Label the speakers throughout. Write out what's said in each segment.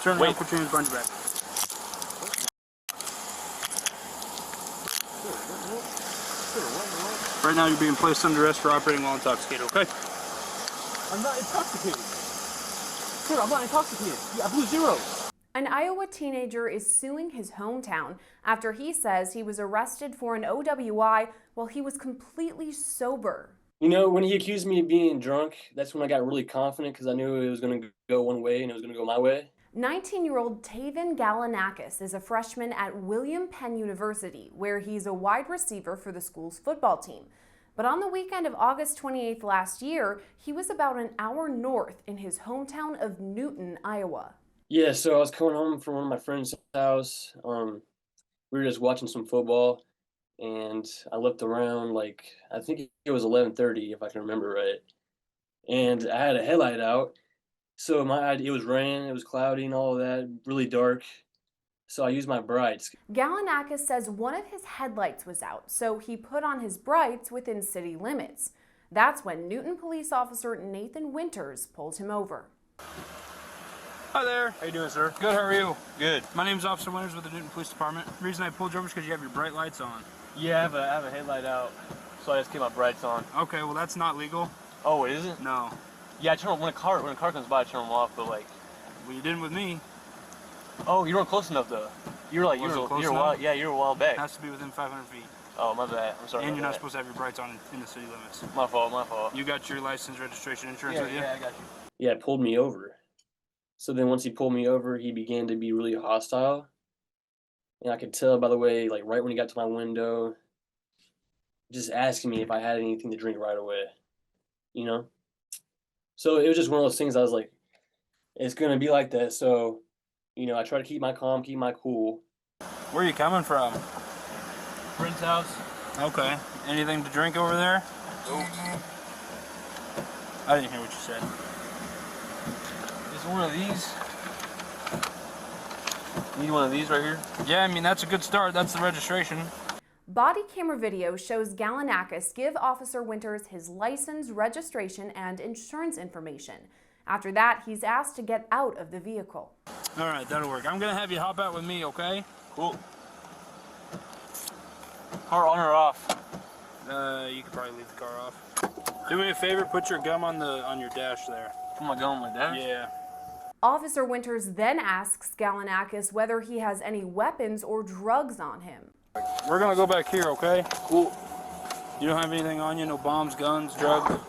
Speaker 1: Turn around, put your hands behind your back. Right now you're being placed under arrest for operating while intoxicated, okay?
Speaker 2: I'm not intoxicated. Sir, I'm not intoxicated. I blew zero.
Speaker 3: An Iowa teenager is suing his hometown after he says he was arrested for an OWI while he was completely sober.
Speaker 4: You know, when he accused me of being drunk, that's when I got really confident because I knew it was going to go one way and it was going to go my way.
Speaker 3: 19-year-old Taven Galanakis is a freshman at William Penn University, where he's a wide receiver for the school's football team. But on the weekend of August 28th last year, he was about an hour north in his hometown of Newton, Iowa.
Speaker 4: Yeah, so I was coming home from one of my friend's house. We were just watching some football, and I looked around like, I think it was 11:30 if I can remember right. And I had a headlight out. So it was raining, it was cloudy and all of that, really dark. So I used my brights.
Speaker 3: Galanakis says one of his headlights was out, so he put on his brights within city limits. That's when Newton police officer Nathan Winters pulled him over.
Speaker 1: Hi there.
Speaker 2: How you doing, sir?
Speaker 1: Good, how are you?
Speaker 2: Good.
Speaker 1: My name's Officer Winters with the Newton Police Department. The reason I pulled you over is because you have your bright lights on.
Speaker 2: Yeah, I have a headlight out, so I just keep my brights on.
Speaker 1: Okay, well that's not legal.
Speaker 2: Oh, it isn't?
Speaker 1: No.
Speaker 2: Yeah, I turn when a car comes by, I turn them off. But like,
Speaker 1: Well, you didn't with me.
Speaker 2: oh, you weren't close enough though. You were like, you were a while, yeah, you were a while back.
Speaker 1: It has to be within 500 feet.
Speaker 2: Oh, my bad. I'm sorry.
Speaker 1: And you're not supposed to have your brights on in the city limits.
Speaker 2: My fault. My fault.
Speaker 1: You got your license, registration, insurance with you?
Speaker 2: Yeah, I got you.
Speaker 4: Yeah, it pulled me over. So then once he pulled me over, he began to be really hostile. And I could tell by the way, like right when he got to my window, just asking me if I had anything to drink right away, you know? So it was just one of those things I was like, it's going to be like that. So, you know, I try to keep my calm, keep my cool.
Speaker 1: Where are you coming from?
Speaker 2: Friend's house.
Speaker 1: Okay. Anything to drink over there?
Speaker 2: Nope.
Speaker 1: I didn't hear what you said.
Speaker 2: Is one of these? Need one of these right here?
Speaker 1: Yeah, I mean, that's a good start. That's the registration.
Speaker 3: Body camera video shows Galanakis give Officer Winters his license, registration, and insurance information. After that, he's asked to get out of the vehicle.
Speaker 1: All right, that'll work. I'm going to have you hop out with me, okay?
Speaker 2: Cool. Car on or off?
Speaker 1: You could probably leave the car off. Do me a favor, put your gum on your dash there.
Speaker 2: Put my gum on my dash?
Speaker 1: Yeah.
Speaker 3: Officer Winters then asks Galanakis whether he has any weapons or drugs on him.
Speaker 1: We're going to go back here, okay?
Speaker 2: Cool.
Speaker 1: You don't have anything on you? No bombs, guns, drugs?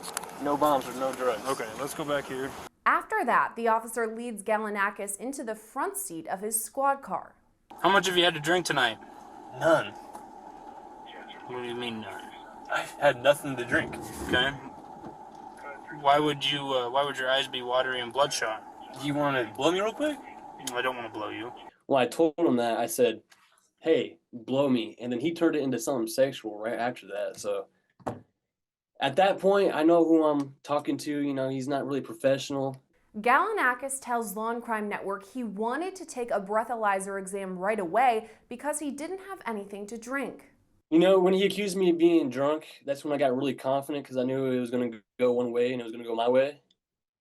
Speaker 2: No bombs or no drugs.
Speaker 1: Okay, let's go back here.
Speaker 3: After that, the officer leads Galanakis into the front seat of his squad car.
Speaker 1: How much have you had to drink tonight?
Speaker 2: None.
Speaker 1: What do you mean none?
Speaker 2: I had nothing to drink.
Speaker 1: Okay. Why would your eyes be watery and bloodshot?
Speaker 2: You want to blow me real quick?
Speaker 1: I don't want to blow you.
Speaker 4: Well, I told him that. I said, hey, blow me. And then he turned it into something sexual right after that. So at that point, I know who I'm talking to. You know, he's not really professional.
Speaker 3: Galanakis tells Law and Crime Network he wanted to take a breathalyzer exam right away because he didn't have anything to drink.
Speaker 4: You know, when he accused me of being drunk, that's when I got really confident because I knew it was going to go one way and it was going to go my way.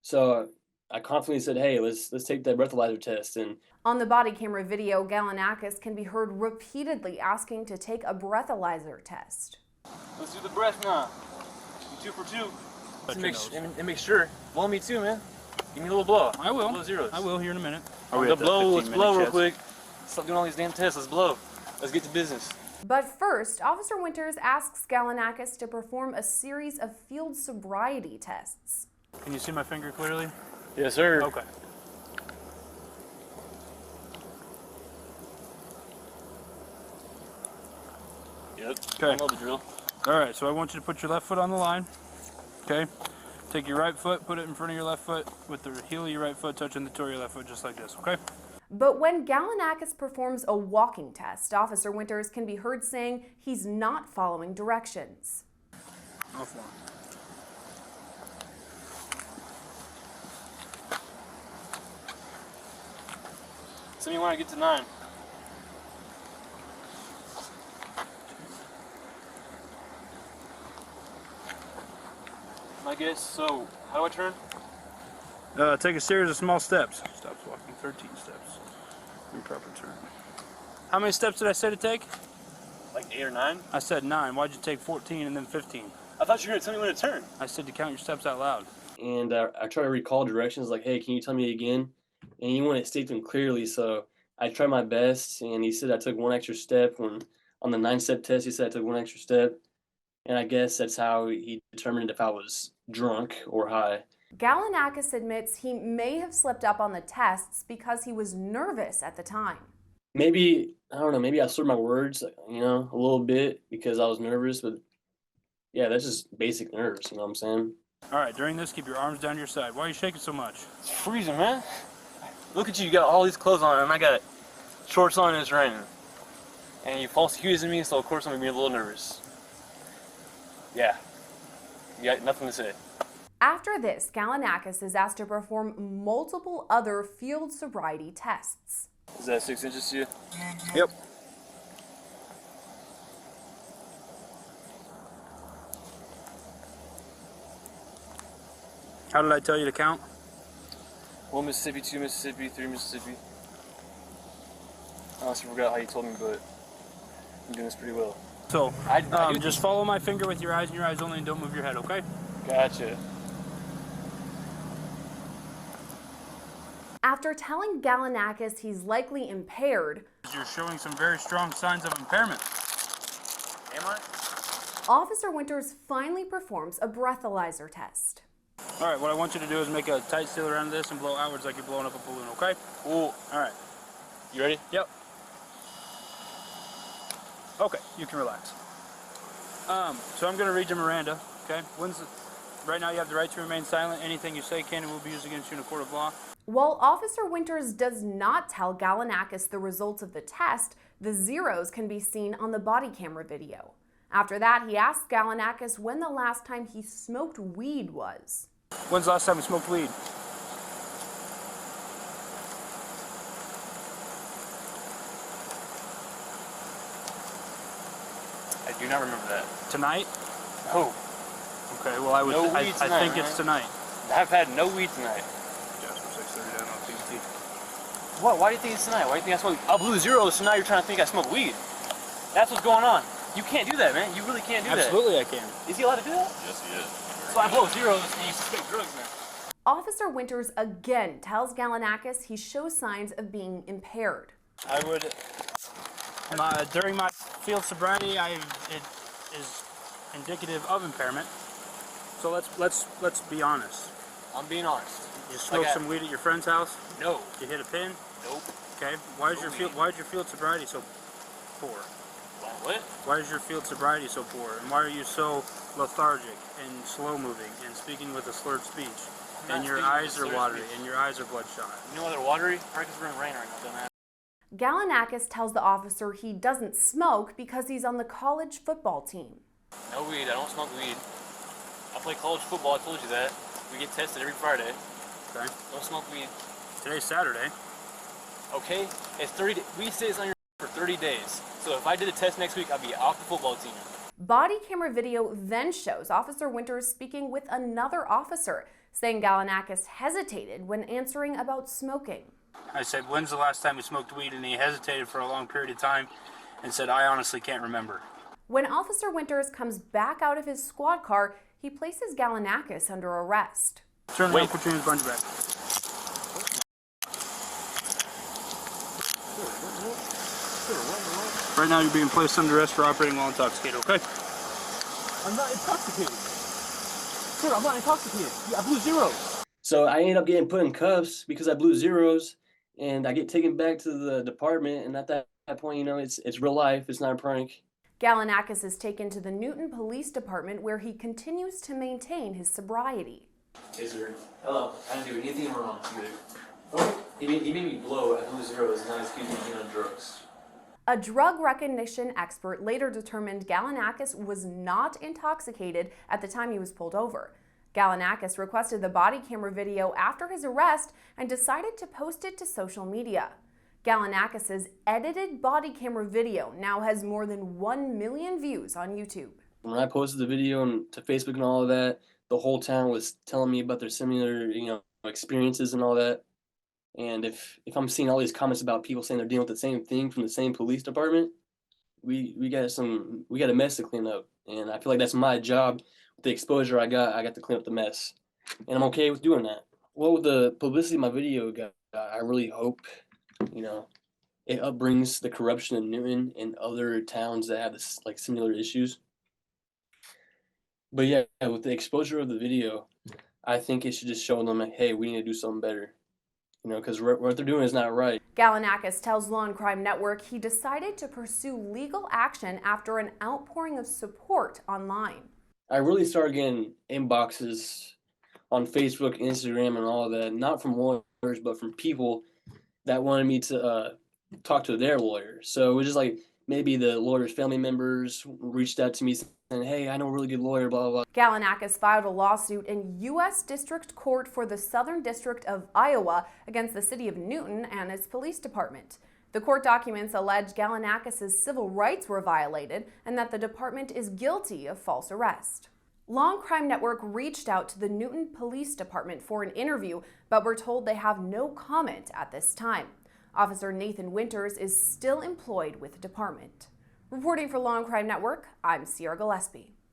Speaker 4: So I confidently said, hey, let's take that breathalyzer test. And
Speaker 3: on the body camera video, Galanakis can be heard repeatedly asking to take a breathalyzer test.
Speaker 2: Let's do the breath now. 2 for 2. Make sure. Blow me too, man. Give me a little blow.
Speaker 1: I will.
Speaker 2: Blow zeros.
Speaker 1: I will here in a minute.
Speaker 2: Let's blow real quick. Stop doing all these damn tests. Let's blow. Let's get to business.
Speaker 3: But first, Officer Winters asks Galanakis to perform a series of field sobriety tests.
Speaker 1: Can you see my finger clearly?
Speaker 2: Yes, sir.
Speaker 1: Okay.
Speaker 2: Yep.
Speaker 1: Okay.
Speaker 2: I know the drill.
Speaker 1: All right, so I want you to put your left foot on the line. Okay. Take your right foot, put it in front of your left foot with the heel of your right foot touching the toe of your left foot, just like this, okay?
Speaker 3: But when Galanakis performs a walking test, Officer Winters can be heard saying he's not following directions.
Speaker 1: Off one.
Speaker 2: So you want to get to 9. I guess, so how do I turn?
Speaker 1: Take a series of small steps. Stops walking 13 steps. In proper turn. How many steps did I say to take?
Speaker 2: Like 8 or 9?
Speaker 1: I said 9. Why'd you take 14 and then 15?
Speaker 2: I thought you were going to tell me when to turn.
Speaker 1: I said to count your steps out loud.
Speaker 4: And I try to recall directions, like, hey, can you tell me again? And he wanted to state them clearly, so I tried my best, and he said I took one extra step. When on the 9-step test, he said I took one extra step, and I guess that's how he determined if I was drunk or high.
Speaker 3: Galanakis admits he may have slipped up on the tests because he was nervous at the time.
Speaker 4: Maybe, I don't know, maybe I slurred my words, a little bit because I was nervous, but yeah, that's just basic nerves, you know what I'm saying?
Speaker 1: All right, during this, keep your arms down your side. Why are you shaking so much?
Speaker 2: It's freezing, man. Look at you got all these clothes on, and I got shorts on and it's raining. And you false accusing me, so of course I'm going to be a little nervous. Yeah. You got nothing to say.
Speaker 3: After this, Galanakis is asked to perform multiple other field sobriety tests.
Speaker 2: Is that 6 inches to you?
Speaker 1: Yep. How did I tell you to count?
Speaker 2: 1 Mississippi, 2 Mississippi, 3 Mississippi. I honestly forgot how you told me, but I'm doing this pretty well.
Speaker 1: So,
Speaker 2: I do
Speaker 1: just follow my finger with your eyes and your eyes only and don't move your head, okay?
Speaker 2: Gotcha.
Speaker 3: After telling Galanakis he's likely impaired,
Speaker 1: You're showing some very strong signs of impairment.
Speaker 2: Am I?
Speaker 3: Officer Winters finally performs a breathalyzer test.
Speaker 1: All right, what I want you to do is make a tight seal around this and blow outwards like you're blowing up a balloon, okay?
Speaker 2: Cool.
Speaker 1: All right.
Speaker 2: You ready?
Speaker 1: Yep. Okay, you can relax. So I'm going to read you Miranda, okay? Right now you have the right to remain silent. Anything you say can and will be used against you in a court of law.
Speaker 3: While Officer Winters does not tell Galanakis the results of the test, the zeros can be seen on the body camera video. After that, he asks Galanakis when the last time he smoked weed was.
Speaker 1: When's the last time you smoked weed?
Speaker 2: I do not remember that.
Speaker 1: Tonight?
Speaker 2: No.
Speaker 1: Okay, well I
Speaker 2: No weed
Speaker 1: I
Speaker 2: tonight,
Speaker 1: think
Speaker 2: man.
Speaker 1: it's tonight.
Speaker 2: I've had no weed tonight.
Speaker 1: Jasper 6:30 down on PVT.
Speaker 2: What? Why do you think it's tonight? Why do you think I smoke? I blew zeros, so now you're trying to think I smoke weed. That's what's going on. You can't do that, man. You really can't do
Speaker 1: Absolutely I can.
Speaker 2: that. Is he allowed to do that?
Speaker 5: Yes, he is.
Speaker 2: So I blow zeros and you suspect drugs, man.
Speaker 3: Officer Winters again tells Galanakis he shows signs of being impaired.
Speaker 1: I would, during my field sobriety, it is indicative of impairment. So let's be honest.
Speaker 2: I'm being honest.
Speaker 1: You smoked some weed at your friend's house.
Speaker 2: No.
Speaker 1: You hit a pin.
Speaker 2: Nope.
Speaker 1: Okay. Why is
Speaker 2: No
Speaker 1: why is your field sobriety so poor?
Speaker 2: What?
Speaker 1: Why is your field sobriety so poor? And why are you so lethargic and slow moving and speaking with a slurred speech?
Speaker 2: I'm
Speaker 1: And
Speaker 2: not
Speaker 1: your
Speaker 2: speaking with
Speaker 1: eyes
Speaker 2: a
Speaker 1: are
Speaker 2: slurred
Speaker 1: watery
Speaker 2: speech.
Speaker 1: and your eyes are bloodshot.
Speaker 2: You know why they're watery? Probably because we're in rain right now, dumbass.
Speaker 3: Galanakis tells the officer he doesn't smoke because he's on the college football team.
Speaker 2: No weed. I don't smoke weed. I play college football. I told you that. We get tested every Friday.
Speaker 1: Okay.
Speaker 2: Don't smoke weed.
Speaker 1: Today's Saturday.
Speaker 2: Okay? It's 30. We say it's on your for 30 days. So if I did a test next week, I'd be off the football team.
Speaker 3: Body camera video then shows Officer Winters speaking with another officer, saying Galanakis hesitated when answering about smoking.
Speaker 1: I said, when's the last time you smoked weed? And he hesitated for a long period of time and said, I honestly can't remember.
Speaker 3: When Officer Winters comes back out of his squad car, he places Galanakis under arrest.
Speaker 1: Turn around, put your hands behind your back. Right now you're being placed under arrest for operating while intoxicated, okay?
Speaker 2: I'm not intoxicated. Sir, I'm not intoxicated. I blew zeros.
Speaker 4: So I ended up getting put in cuffs because I blew zeros, and I get taken back to the department, and at that point, it's real life. It's not a prank.
Speaker 3: Galanakis is taken to the Newton Police Department where he continues to maintain his sobriety.
Speaker 2: Hey, sir. Hello. I didn't do anything wrong either. He made me blow at blew zeros and now he's accusing me of drugs.
Speaker 3: A drug recognition expert later determined Galanakis was not intoxicated at the time he was pulled over. Galanakis requested the body camera video after his arrest and decided to post it to social media. Galanakis' edited body camera video now has more than 1 million views on YouTube.
Speaker 4: When I posted the video to Facebook and all of that, the whole town was telling me about their similar, experiences and all that. And if I'm seeing all these comments about people saying they're dealing with the same thing from the same police department, we got a mess to clean up. And I feel like that's my job. With the exposure I got to clean up the mess. And I'm okay with doing that. Well, with the publicity my video got, I really hope, it upbrings the corruption in Newton and other towns that have this like similar issues. But yeah, with the exposure of the video, I think it should just show them like, hey, we need to do something better. Because what they're doing is not right.
Speaker 3: Galanakis tells Law and Crime Network he decided to pursue legal action after an outpouring of support online.
Speaker 4: I really started getting inboxes on Facebook, Instagram, and all that, not from lawyers, but from people that wanted me to talk to their lawyer. So it was just like maybe the lawyer's family members reached out to me saying, hey, I know a really good lawyer, blah, blah, blah.
Speaker 3: Galanakis filed a lawsuit in U.S. District Court for the Southern District of Iowa against the city of Newton and its police department. The court documents allege Galanakis' civil rights were violated and that the department is guilty of false arrest. Law and Crime Network reached out to the Newton Police Department for an interview, but were told they have no comment at this time. Officer Nathan Winters is still employed with the department. Reporting for Law and Crime Network, I'm Sierra Gillespie.